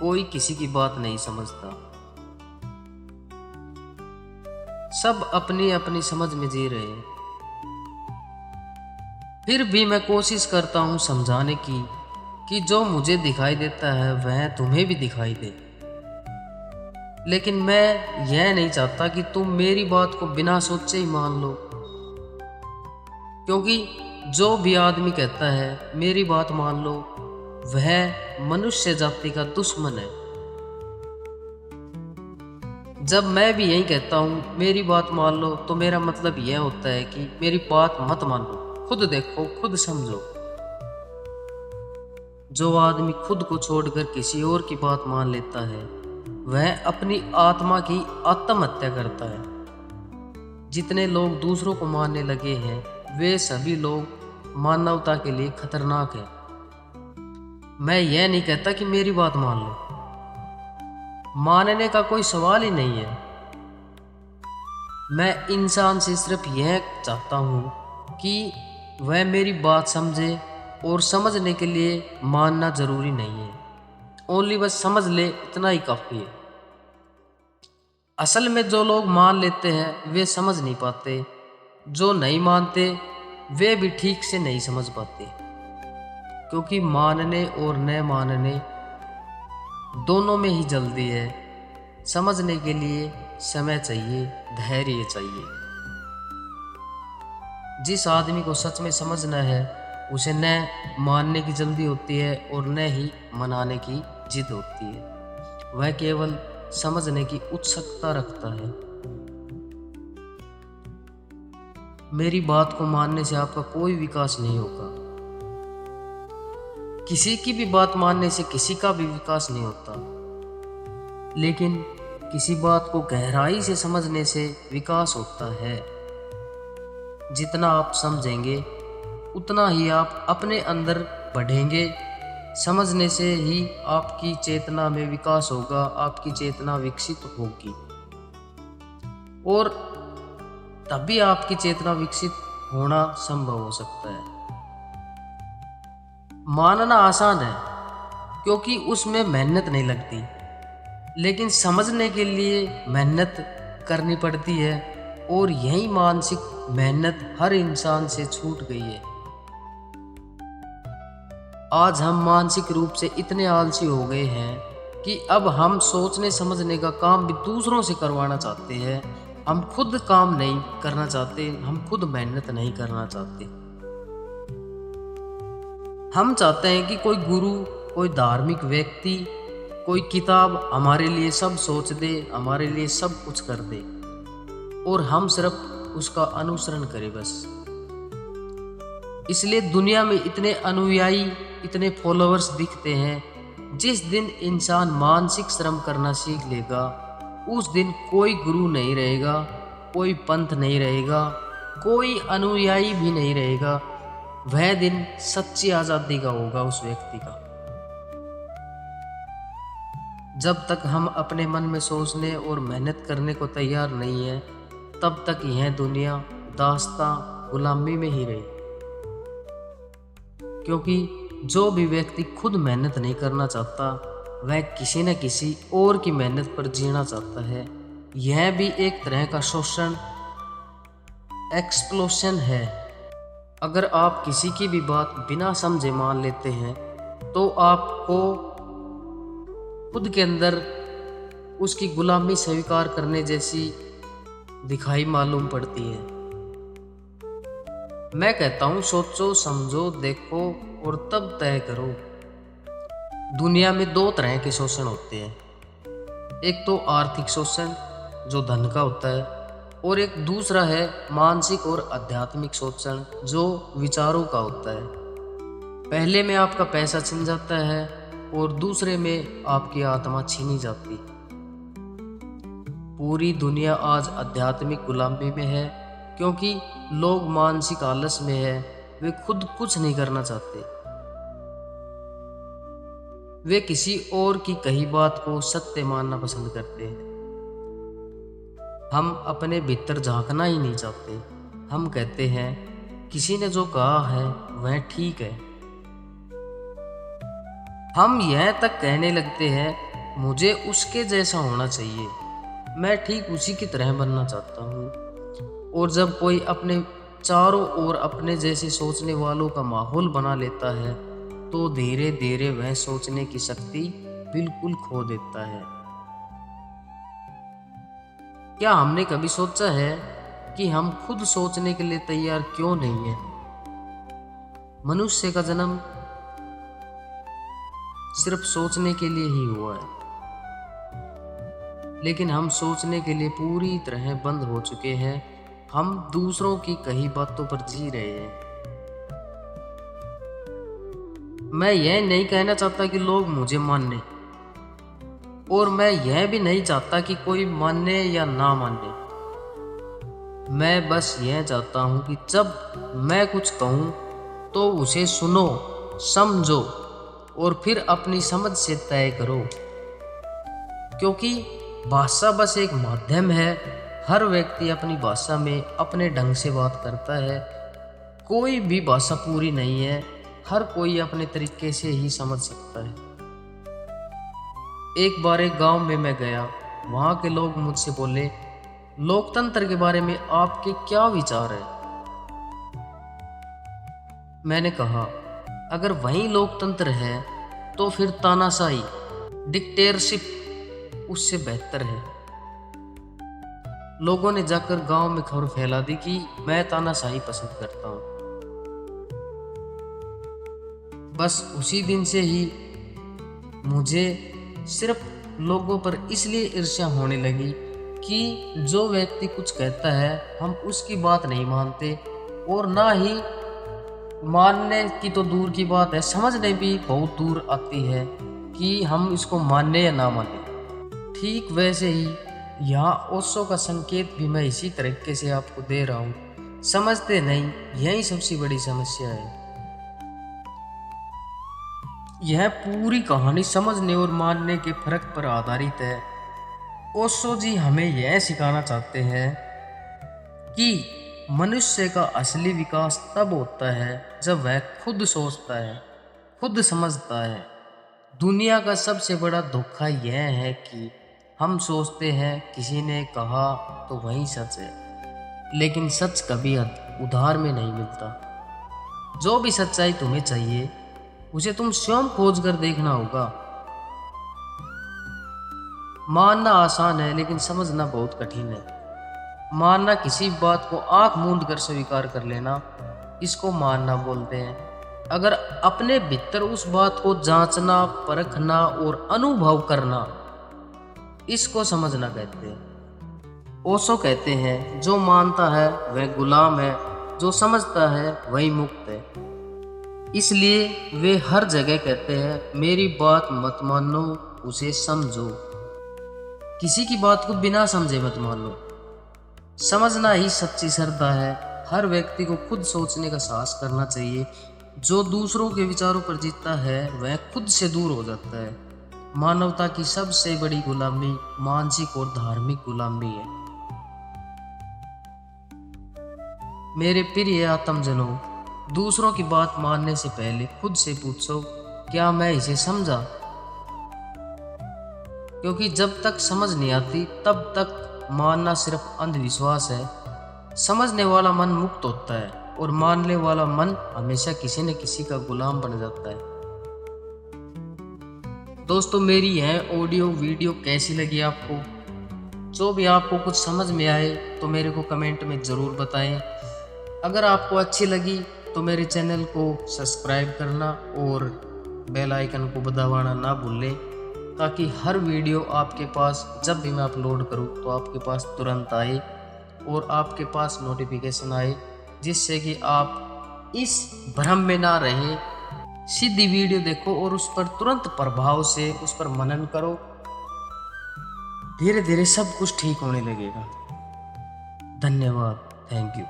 कोई किसी की बात नहीं समझता। सब अपनी अपनी समझ में जी रहे हैं। फिर भी मैं कोशिश करता हूँ समझाने की कि जो मुझे दिखाई देता है वह तुम्हें भी दिखाई दे। लेकिन मैं यह नहीं चाहता कि तुम मेरी बात को बिना सोचे ही मान लो, क्योंकि जो भी आदमी कहता है मेरी बात मान लो, वह मनुष्य जाति का दुश्मन है। जब मैं भी यही कहता हूँ मेरी बात मान लो, तो मेरा मतलब यह होता है कि मेरी बात मत मानो, खुद देखो, खुद समझो। जो आदमी खुद को छोड़कर किसी और की बात मान लेता है, वह अपनी आत्मा की आत्महत्या करता है। जितने लोग दूसरों को मानने लगे हैं, वे सभी लोग मानवता के लिए खतरनाक हैं। मैं यह नहीं कहता कि मेरी बात मान लो, मानने का कोई सवाल ही नहीं है। मैं इंसान से सिर्फ यह चाहता हूँ कि वह मेरी बात समझे, और समझने के लिए मानना जरूरी नहीं है। ओनली बस समझ ले, इतना ही काफ़ी है। असल में जो लोग मान लेते हैं वे समझ नहीं पाते, जो नहीं मानते वे भी ठीक से नहीं समझ पाते, क्योंकि मानने और न मानने दोनों में ही जल्दी है। समझने के लिए समय चाहिए, धैर्य चाहिए। जिस आदमी को सच में समझना है, उसे न मानने की जल्दी होती है और न ही मनाने की जिद होती है। वह केवल समझने की उत्सुकता रखता है। मेरी बात को मानने से आपका कोई विकास नहीं होगा। किसी की भी बात मानने से किसी का भी विकास नहीं होता, लेकिन किसी बात को गहराई से समझने से विकास होता है। जितना आप समझेंगे उतना ही आप अपने अंदर बढ़ेंगे। समझने से ही आपकी चेतना में विकास होगा, आपकी चेतना विकसित होगी, और तभी आपकी चेतना विकसित होना संभव हो सकता है। मानना आसान है क्योंकि उसमें मेहनत नहीं लगती, लेकिन समझने के लिए मेहनत करनी पड़ती है, और यही मानसिक मेहनत हर इंसान से छूट गई है। आज हम मानसिक रूप से इतने आलसी हो गए हैं कि अब हम सोचने समझने का काम भी दूसरों से करवाना चाहते हैं। हम खुद काम नहीं करना चाहते, हम खुद मेहनत नहीं करना चाहते। हम चाहते हैं कि कोई गुरु, कोई धार्मिक व्यक्ति, कोई किताब हमारे लिए सब सोच दे, हमारे लिए सब कुछ कर दे, और हम सिर्फ उसका अनुसरण करें बस। इसलिए दुनिया में इतने अनुयायी, इतने फॉलोअर्स दिखते हैं। जिस दिन इंसान मानसिक श्रम करना सीख लेगा, उस दिन कोई गुरु नहीं रहेगा, कोई पंथ नहीं रहेगा, कोई अनुयायी भी नहीं रहेगा। वह दिन सच्ची आज़ादी का होगा उस व्यक्ति का। जब तक हम अपने मन में सोचने और मेहनत करने को तैयार नहीं है, तब तक यह दुनिया दास्तां गुलामी में ही रही। क्योंकि जो भी व्यक्ति खुद मेहनत नहीं करना चाहता, वह किसी न किसी और की मेहनत पर जीना चाहता है। यह भी एक तरह का शोषण, एक्सप्लोशन है। अगर आप किसी की भी बात बिना समझे मान लेते हैं, तो आपको खुद के अंदर उसकी गुलामी स्वीकार करने जैसी दिखाई मालूम पड़ती है। मैं कहता हूँ सोचो, समझो, देखो और तब तय करो। दुनिया में दो तरह के शोषण होते हैं। एक तो आर्थिक शोषण जो धन का होता है, और एक दूसरा है मानसिक और आध्यात्मिक शोषण जो विचारों का होता है। पहले में आपका पैसा छिन जाता है और दूसरे में आपकी आत्मा छीनी जाती। पूरी दुनिया आज आध्यात्मिक गुलामी में है, क्योंकि लोग मानसिक आलस में है। वे खुद कुछ नहीं करना चाहते। वे किसी और की कही बात को सत्य मानना पसंद करते हैं। हम अपने भीतर झांकना ही नहीं चाहते। हम कहते हैं किसी ने जो कहा है वह ठीक है। हम यह तक कहने लगते हैं मुझे उसके जैसा होना चाहिए, मैं ठीक उसी की तरह बनना चाहता हूँ। और जब कोई अपने चारों ओर अपने जैसे सोचने वालों का माहौल बना लेता है तो धीरे धीरे वह सोचने की शक्ति बिल्कुल खो देता है। क्या हमने कभी सोचा है कि हम खुद सोचने के लिए तैयार क्यों नहीं है? मनुष्य का जन्म सिर्फ सोचने के लिए ही हुआ है, लेकिन हम सोचने के लिए पूरी तरह बंद हो चुके हैं। हम दूसरों की कही बातों पर जी रहे हैं। मैं यह नहीं कहना चाहता कि लोग मुझे माने, और मैं यह भी नहीं चाहता कि कोई माने या ना माने। मैं बस यह चाहता हूं कि जब मैं कुछ कहूं तो उसे सुनो, समझो और फिर अपनी समझ से तय करो। क्योंकि भाषा बस एक माध्यम है। हर व्यक्ति अपनी भाषा में अपने ढंग से बात करता है। कोई भी भाषा पूरी नहीं है, हर कोई अपने तरीके से ही समझ सकता है। एक बार एक गांव में मैं गया, वहां के लोग मुझसे बोले, लोकतंत्र के बारे में आपके क्या विचार है? मैंने कहा, अगर वही लोकतंत्र है तो फिर तानाशाही, डिक्टेटरशिप उससे बेहतर है। लोगों ने जाकर गांव में खबर फैला दी कि मैं तानाशाही पसंद करता हूं। बस उसी दिन से ही मुझे सिर्फ लोगों पर इसलिए ईर्ष्या होने लगी कि जो व्यक्ति कुछ कहता है हम उसकी बात नहीं मानते, और ना ही मानने की तो दूर की बात है, समझने भी बहुत दूर आती है कि हम इसको माने या ना माने। ठीक वैसे ही यहाँ ओशो का संकेत भी मैं इसी तरीके से आपको दे रहा हूँ। समझते नहीं, यही सबसे बड़ी समस्या है। यह पूरी कहानी समझने और मानने के फर्क पर आधारित है। ओशो जी हमें यह सिखाना चाहते हैं कि मनुष्य का असली विकास तब होता है जब वह खुद सोचता है, खुद समझता है। दुनिया का सबसे बड़ा धोखा यह है कि हम सोचते हैं किसी ने कहा तो वही सच है, लेकिन सच कभी उधार में नहीं मिलता। जो भी सच्चाई तुम्हें चाहिए उसे तुम स्वयं खोज कर देखना होगा। मानना आसान है लेकिन समझना बहुत कठिन है। मानना किसी बात को आंख मूंद कर स्वीकार कर लेना, इसको मानना बोलते हैं। अगर अपने भीतर उस बात को जांचना, परखना और अनुभव करना, इसको समझना कहते हैं। ओशो कहते हैं, जो मानता है वह गुलाम है, जो समझता है वही मुक्त है। इसलिए वे हर जगह कहते हैं, मेरी बात मत मानो, उसे समझो। किसी की बात को बिना समझे मत मान लो। समझना ही सच्ची श्रद्धा है। हर व्यक्ति को खुद सोचने का साहस करना चाहिए। जो दूसरों के विचारों पर जीतता है वह खुद से दूर हो जाता है। मानवता की सबसे बड़ी गुलामी मानसिक और धार्मिक गुलामी है। मेरे प्रिय आत्मजनों, दूसरों की बात मानने से पहले खुद से पूछो, क्या मैं इसे समझा? क्योंकि जब तक समझ नहीं आती तब तक मानना सिर्फ अंधविश्वास है। समझने वाला मन मुक्त होता है और मानने वाला मन हमेशा किसी न किसी का गुलाम बन जाता है। दोस्तों, मेरी यह ऑडियो वीडियो कैसी लगी आपको? जो भी आपको कुछ समझ में आए तो मेरे को कमेंट में ज़रूर बताएं। अगर आपको अच्छी लगी तो मेरे चैनल को सब्सक्राइब करना और बेल आइकन को दबाना ना भूलें, ताकि हर वीडियो आपके पास जब भी मैं अपलोड करूं तो आपके पास तुरंत आए और आपके पास नोटिफिकेशन आए, जिससे कि आप इस भ्रम में ना रहें। सीधी वीडियो देखो और उस पर तुरंत प्रभाव से उस पर मनन करो। धीरे धीरे सब कुछ ठीक होने लगेगा। धन्यवाद। Thank you.